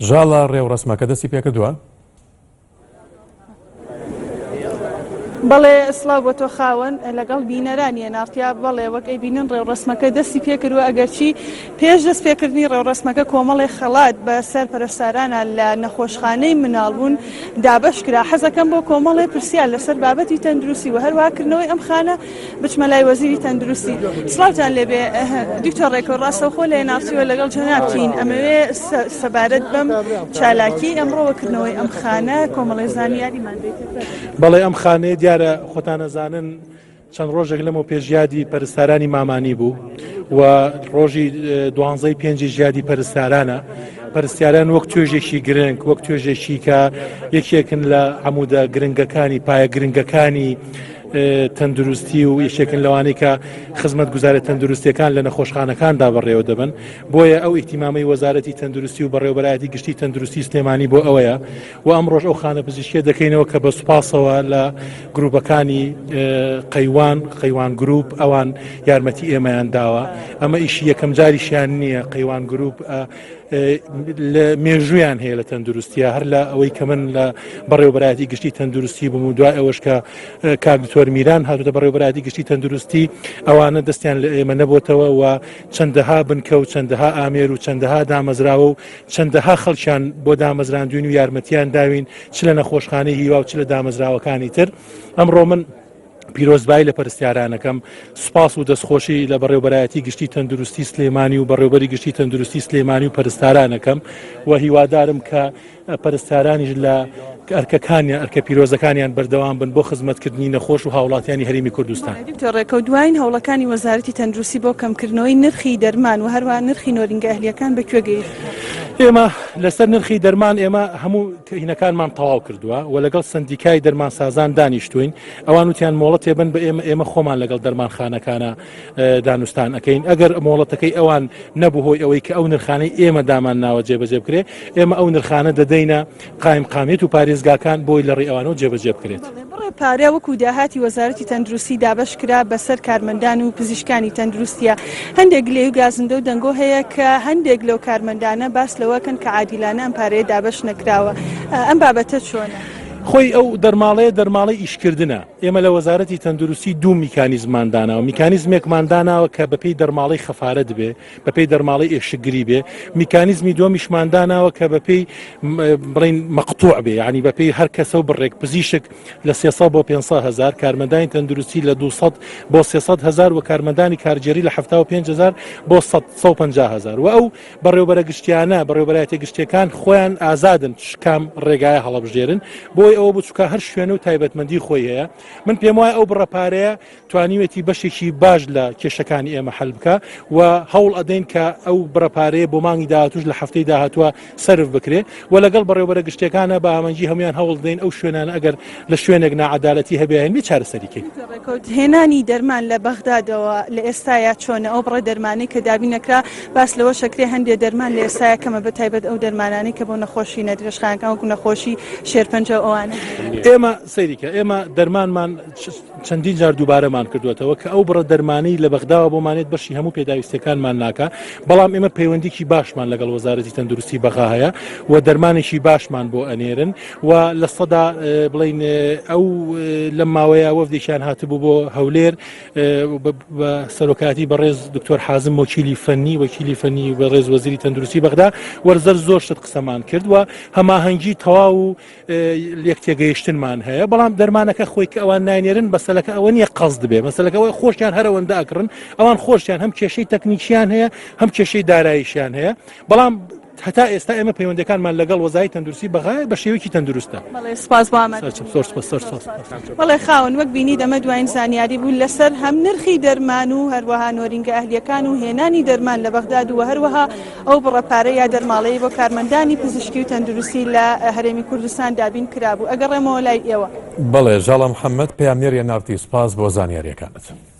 ژاڵە ڕێوڕسمەکە دەستی پێکردووە؟ بەڵێ سڵاو بۆ تۆ خاوەن لەگەڵ بینەرانیە نارتیا بەڵێ وەک ئەی بینن ڕێوڕسمەکە دەستی پێکردووە ئەگەرچی پێش دەست پێکردنی ڕێوڕسمەکە کۆمەڵی خەڵات بە سەر پەرستارانە لە نەخۆشخانەی مناڵبوون دابش کرا. حەزەکەم بۆ کۆمەڵی پرسیار لەسەر بابەتی تەندروستی و هەروواکردنەوەی ئەم خانە بچمە لای وەزیری تەندروستی. سڵاوتان لێبێ دکتۆر ڕێکۆ ڕاستەوخۆ لە ناوچیوە لەگەڵ جەنابتین ئەمەوێ سەبارەت بەم چالاکی ئەمڕۆوەکردنەوەی ئەم خانە کۆمەڵی زانیاریمان بێت. بەڵێ ئەم خانەیە دیارە خۆتان نەزانن چەند ڕۆژێک لەمە پێشیادی پەرستارانی مامانی بوو و ڕۆژی 12 ژیادی پەرستارانە. پەرستیاران وەک توێژێکی گرنگ وەک توێژێکی کە یەکێکن لە عەمودە گرنگەکانی پایە گرنگەکانی تەندروستی و یەکێکن لەوانەی کە خزمەت گوزارە تەندروستیەکان لە نەخۆشخانەکاندا بەڕێوە دەبن. بۆیە ئەو ئیحتیمامی وەزارەتی تەندروستی و بەڕێوەبەرایەتی گشتی تەندروستی سلێمانی بۆ ئەوەیە و ئەمڕۆژ ئەو خانە پزیشکیە دەکەینەوە کە بە سوپاسەوە لە گروپەکانی قەیوان گروپ ئەوان یارمەتی ئێمەیان داوە. ئەمە ئیشی یەکەم جاریشیان نییە. قەیوان گروپ لە مێژویان هەیە لە تەندروستیە هەر لە ئەوەی کە من لە بەڕێوەبەرایەتی گشتی تەندروستی بووم و دوای ئەوەش کە کاک دکتۆر میران هاتووەتە بەڕێوەبەرایەتی گشتی تەندروستی ئەوانە دەستیان لە ئێمە نەبووتەوە و چەندەها بنکە و چەندەها ئامێر و چەندەها دامەزراوە و چەندەها خەڵکیان بۆ دامەزراندوین و یارمەتیان داوین چ لە نەخۆشخانەی هیوا و چ لە دامەزراوەکانی تر. ئەمڕۆ من پیرۆزبایی لە پەرستیارانەکەم سوپاس و دەستخۆشی لە بەڕێوەبەرایەتی گشتی تەندروستی سلێمانی و بەڕێوەبەری گشتی تەندروستی سلێمانی و پەرستارانەکەم و هیوادارم کە پەرستارانیش لە ئەرکە پیرۆزەکانیان بەردەوام بن بۆ خزمەتکردنی نەخۆش و هاوڵاتیانی هەرێمی کوردستان. دکتۆر ڕێکۆ دوایین هەوڵەکانی وەزارەتی تەندروستی بۆ کەمکردنەوەی نرخی دەرمان و هەروە نرخی نۆرینگە ئەهلیەکان بەکوێ گەیشت؟ ئێمە لەسەر نرخی دەرمان ئێمە هەموو هینەکانمان تەواو کردووە و لەگەڵ سندیکای دەرمان سازان دانیشتوین. ئەوان وتیان مۆڵەت تێبن بە ئێمە خۆمان لەگەڵ دەرمانخانەکانە دانوستان ئەەکەین. ئەگەر مۆڵەتەکەی ئەوان نەبوو هۆی ئەوەی کە ئەو نرخانەی ئێمە دامان ناوە جێبەجێ بکرێ ئێمە ئەو نرخانە دەدەینە قایمقامێت و پارێزگاکان بۆی لە ڕێ ئەوانەوە جێبەجێ بکرێت. پارێ وەکو داهاتی وەزارەتی تەندروستی دابش کرا بەسەر کارمەندان و پزیشکانی تەندروستیە. هەندێک لێ و گازندە و دەنگۆ هەیە کە هەندێک لەو کارمەندانە باس لەوەکەن کە عادیلانە ئەم پارەیە دابش نەکراوە. ئەم بابەتە چۆنە؟ خۆی ئەو دەرماڵەی ئیشکردنە. ئێمە لە وەزارەتی تەندروستی دوو میکانیزمان داناوە. میکانیزمێکمان داناوە کە بەپێی دەرماڵەی خەفارە دەبێ بەپێی دەرماڵەی ئێشکگری بێ. میکانیزمی دووەمیشمان داناوە کە بەپێی بڵین مەقتوع بێ، یعنی بەپێی هەر کەسە و بڕێک پزیشک لە 300 بۆ 500 هزار، کارمەندانی تەندروستی لە 200 بۆ 300 هزار و کارمەندانی کارجێری لە 75 هزار بۆ 150 هزار. و ئەو بەڕێوەبەرە گشتیانە بەڕێوەبەرایەتی گشتیەکان خۆیان ئازادن شکام ڕێگایە هەڵەبژێرن. بۆی ئەوە بچووکە هەر شوێنە و تایبەتمەندی خۆی هەیە. من پێم وایە ئەو بڕەپارەیە توانیوێتی بەشێکی باش لە کێشەکانی ئێمە حەل بکە و هەوڵ ئەدەین کە ئەو بڕەپارەیە بۆ مانگی داهاتوش لە هەفتەی داهاتووە سەرف بکرێ و لەگەڵ بەڕێوەبەرە گشتیەکانە بە ئامانجی هەمویان هەوڵ دەین ئەو شوێنانە ئەگەر لە شوێنێک نەعەدالەتی هەبێ بێ چارەسەریکەین. هێنانی دەرمان لە بەغدادەوە لە ئێستایا چۆنە؟ ئەو بڕە دەرمانەی کە دابین نەکرا باس لەوە شەکرێ هەندێک دەرمان لە ئێستایا کەمە بە تایبەت ئەو دەرمانانی کە بۆ نەخۆشی نەدرێژخانەکان وەکو نەخۆشی شێرپەنجە ئەوانە. ئێمە سەیریکە ئێمە دەرمانمان چەندین جار دووبارەمان کردوێتەوە کە ئەو بڕە دەرمانی لە بەغداوە بۆمانێت بەشی هەموو پێداویستەکانمان ناکە. بەڵام ئێمە پەیوەندیکی باشمان لەگەڵ وەزارەتی تەندروستی بەغا هەیە و دەرمانێکی باشمان بۆ ئەنێرن و لە سەدا بڵین ئەو لەم ماوەیە وەفدێکیان هاتبوو بۆ هەولێر بە سەرۆکاتی بەڕێز دکتۆر حازم وەکیلی فەنی بەڕێز وەزیری تەندروستی بەغدا وەرزەر زۆر شت قسەمان کرد و هەماهەنگی تەواو و یەکتێگەیشتنمان هەیە. بەڵام دەرمانەکە خۆی کە ئەوان نانێرن بەسەلەکە ئەوە نییە قەزد بێ. مەسەلەکەەوەی خۆشیان هەرەوەندە ئەکڕن. ئەوان خۆشیان هەم کێشەی تەکنیکیان هەیە هەم کێشەی داراییشیان هەیە. بەڵام هەتا ئێستا ئێمە پەیوەندەکانمان لەگەڵ وەزارەتی تەندروستی بەغایە بە شێوەیەکی تەندروستە. بەڵێ خاوەن وەک بینی دەمە دوایین زانیاری بوو لەسەر هەم نرخی دەرمان و هەروەها نۆرینگە ئەهلیەکان و هێنانی دەرمان لە بەغداد و هەروەها ئەو بڕەپارە یا دەرماڵەیە بۆ کارمەندانی پزیشکی و تەندروستی لە هەرێمی کوردستان دابین کرابوو. ئەگەڕێمەوە لای ئێوە. بەڵێ ژاڵە محەممەد پەیامێریە ناوتی سپاس بۆ زانیاریەکانت.